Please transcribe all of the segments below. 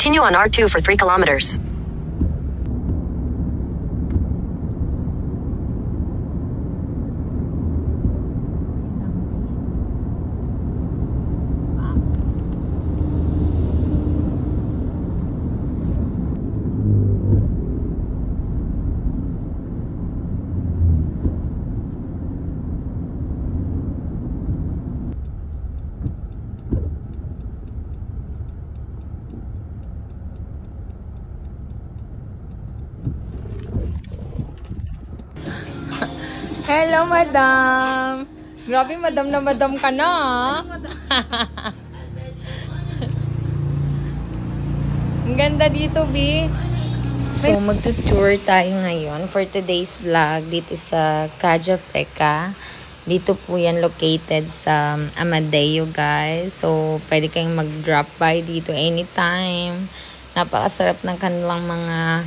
Continue on R2 for 3 kilometers. Hello, madam. Grabe, madam na madam ka na. Ang ganda dito, B. So, magtutour tayo ngayon for today's vlog dito sa Caja Feca. Dito po yan located sa Amadeo, guys. So, pwede kayong mag-drop by dito anytime. Napakasarap ng kanilang mga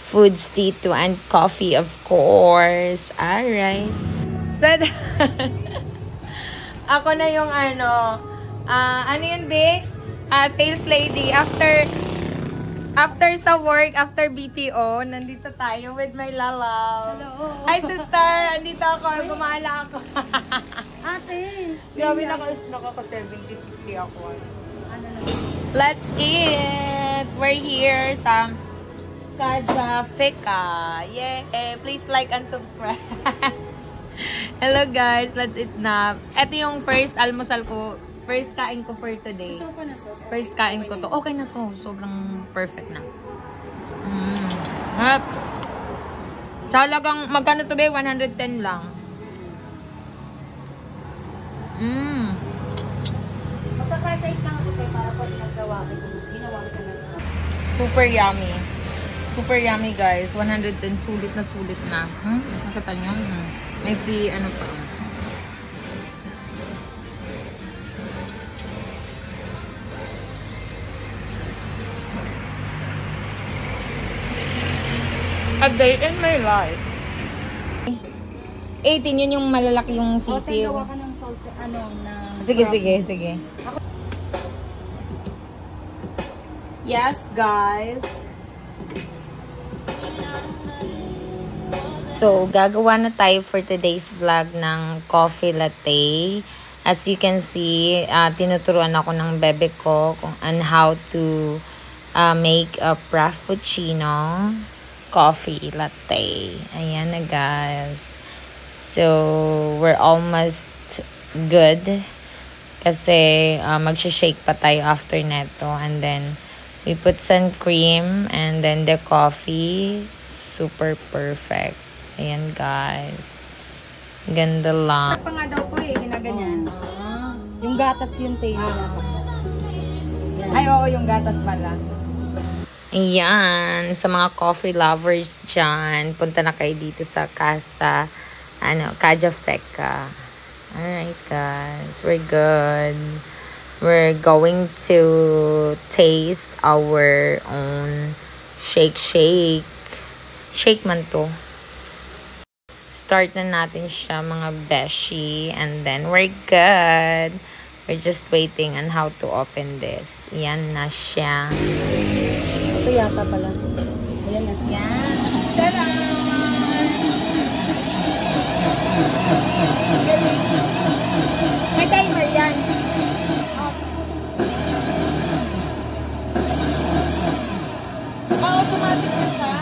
foods dito and coffee, of course. Alright. So, ako na yung ano yun, be? Sales lady. After sa work, after BPO, nandito tayo with my lalaw. Hello. Hi, sister. Andito ako. Gumala ako. Ate. Grabe naka 70-60 ako. Ano na? Let's eat. We're here sa Caja Feca. Yay! Please like and subscribe. Hello guys, let's eat na. Ito yung first almusal ko. First kain ko for today. Gusto ko pa na sauce. First kain ko to. Okay na to. Sobrang perfect na. Harap. Talagang, magkano to ba? 110 lang. Magka-5 lang ako kayo para pag nagawa ko. Ginawa ko na. Super yummy. Super yummy, guys. 110, sulit na sulit na. Nakita nyo? May free, ano pa. A day in my life. 18, yun yung malalaki yung sisiw. Gawa ka ng salt, na... Sige. Yes, guys. So, gagawa na tayo for today's vlog ng coffee latte. As you can see, tinuturuan ako ng bebe ko on how to make a frappuccino coffee latte. Ayan na, guys. So, we're almost good. Kasi, magsha-shake pa tayo after neto. And then, we put some cream and then the coffee. Super perfect. Ayan, guys. Ganda lang. Pa nga daw ko ginaganyan. Yung gatas yun, tayo. Ay, oo, yung gatas pala. Ayan, sa mga coffee lovers dyan, punta na kayo dito sa Caja Feca. Alright, guys. We're good. We're going to taste our own shake. Shake man to. Start na natin siya, mga beshi. And then, we're good. We're just waiting on how to open this. Yan na siya. Ito yata pala. Ayan na. Yan. Tara! May timer yan. Automatic na siya.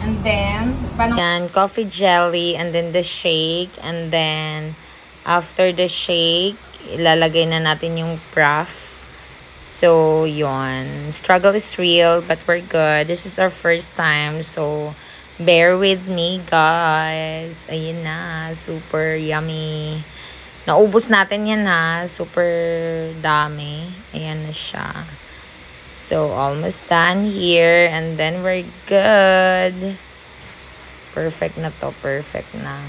And then, yan, coffee jelly, and then the shake, and then, after the shake, ilalagay na natin yung froth. So, yun. Struggle is real, but we're good. This is our first time, so, bear with me, guys. Ayun na, super yummy. Naubos natin yan, ha. Super dami. Ayan na siya. So, almost done here. And then, we're good. Perfect na to. Perfect na.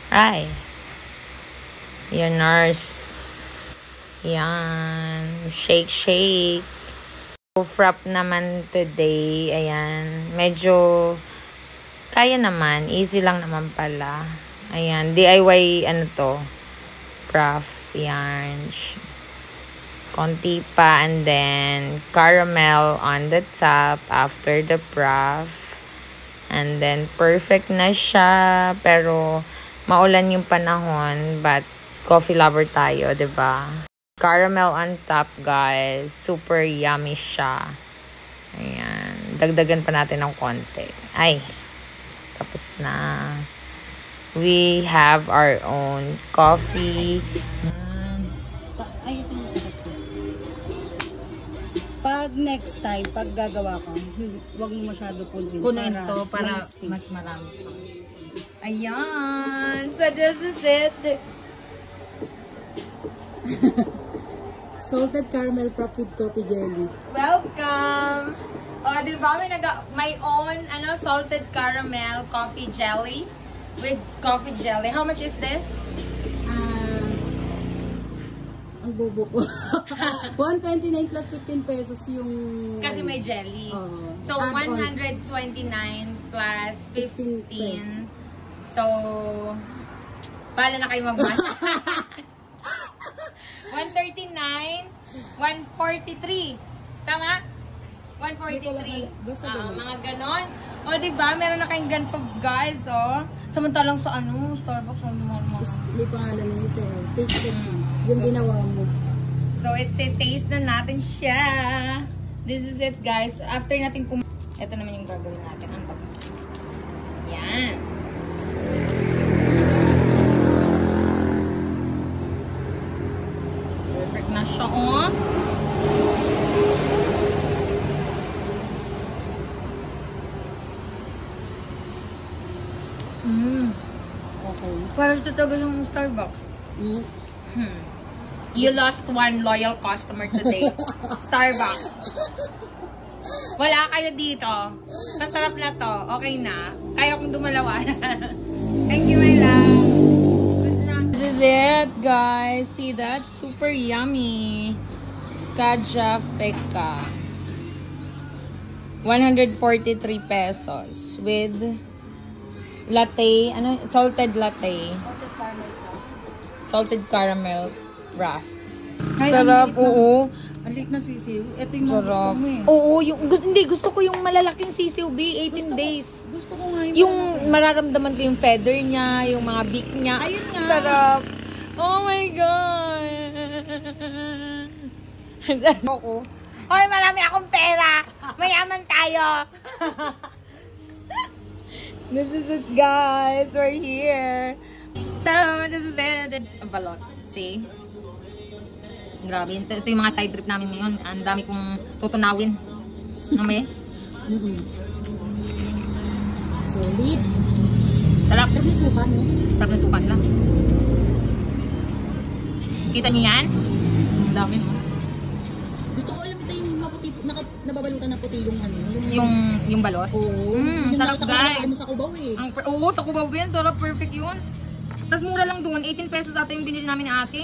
Ay. Your nurse. Yan. Shake. Frap naman today. Ayan. Medyo kaya naman. Easy lang naman pala. Ayan. DIY ano to. Frapp. Yan. Konti pa. And then caramel on the top after the frapp. And then perfect na siya. Pero maulan yung panahon. But coffee lover tayo, 'di ba? Caramel on top, guys. Super yummy siya. Ayan. Dagdagan pa natin ng konti. Ay. Tapos na. We have our own coffee. Ayusin mo ito. Pag next time, pag gagawa ka, huwag mo masyado punuin. Punuin to para mas marami pa. Ayan. So, this is it. Salted caramel frapp with coffee jelly. Welcome! O, diba? My own salted caramel coffee jelly with coffee jelly. How much is this? Ang bobo ko. 129 plus 15 pesos yung... Kasi may jelly. So, 129 plus 15. So, pala na kayo mag-match. 139, 143. Tama? 143. Mga ganon. O, diba? Meron na kayong ganito, guys, oh. Samantalang sa Starbucks, May pangalan na ito. Take this. Yung ginawa mo. So, taste na natin siya. This is it, guys. After natin ito naman yung gagawin natin. Ano ba? Yan. Perfect na siya, oh. Okay. Para sa tagal ng Starbucks. You lost one loyal customer today. Starbucks. Wala kayo dito. Masarap na to. Okay na. Kaya kong dumalawan. Thank you, my love. This is it, guys. See that? Super yummy. Kaja Feka. 143 pesos. With latte. Salted latte. Salted caramel wrap. Sarap, oo. Ang liit na sisiw. Ito yung mga gusto mo eh. Oo, gusto ko yung malalaking sisiw, B. 18 days. Gusto ko nga Yung mararamdaman ko yung feather niya, yung mga beak niya. Ayun nga. Sarap. Oh my God. Ako. Hoy, marami akong pera. Mayaman tayo. This is it, guys. We're here. So, this is it. It's a balot. See? Grabe. Ito yung mga side trip namin ngayon. Ang dami kong tutunawin. Namay? Solid. Sarap. Sarap yung suka, no? Sarap ng sukan lang. Kita niyo yan? Ang dami, no? Gusto ko alam ito yung maputi, nababalutan na puti yung ano. Yung balot? Oo. Sarap, guys. Mo sa Cubao eh. Oo, sa Cubao yan. Sarap. Perfect yun. Tapos mura lang doon. 18 pesos ata yung binili namin ni ate.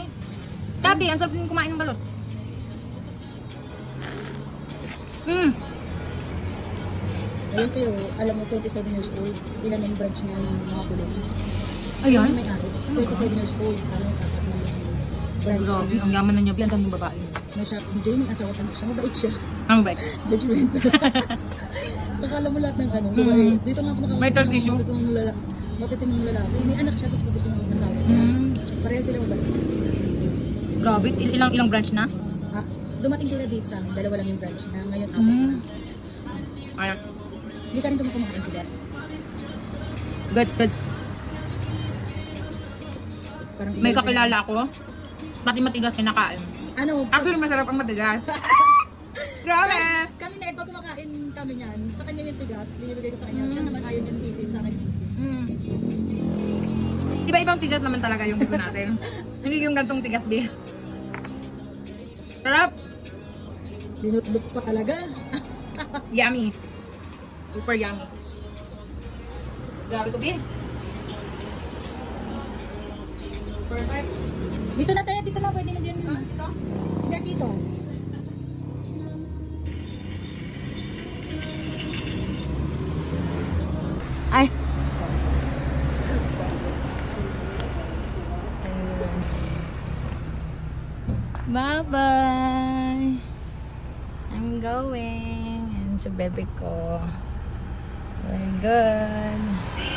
Sabi, ang sarap din kumain ng balot. Ayun kayo, alam mo, 27 years old. Ilan yung branch niya ng mga bulong. Ayun? May ari. 27 years old. Alam mo, tapat na yung branch. Grabe, ang yaman na niya. Biyan yung babae. Siya, hindi, may asawa pa siya. Mabait siya. Ang bait. Judgmental. Akala mo lahat ng ano. Dito nga ako nakakita. May trust issue? Matitinong lalaki. May anak siya, tapos pati siya ng asawa. Pareha sila mabait. Grabe, ilang branch na? Dumating sila dito sa amin. Dalawa lang yung branch na. Ngayon, apat na. Ayan. Hindi ka rin kumakain tigas. Goods. Parang May kakilala ako. Pati matigas kinakain. Ano? Actually, masarap ang matigas. Grabe! Kami na, pag kumakain kami niyan, sa kanya yung tigas, binibigay ko sa kanya. Siya naman ayaw niya ng sisig, sa akin yung sisig. Iba-ibang tigas naman talaga yung gusto natin. Hindi yung gantong tigas, B. Sarap! Dinutduk pa talaga. Yummy. Super yummy. Grabe to, B. Perfect. Dito na tayo, dito na, pwede na dyan. Dito? Hindi, dito. Bye-bye! I'm going. And sa bebe ko. Very good.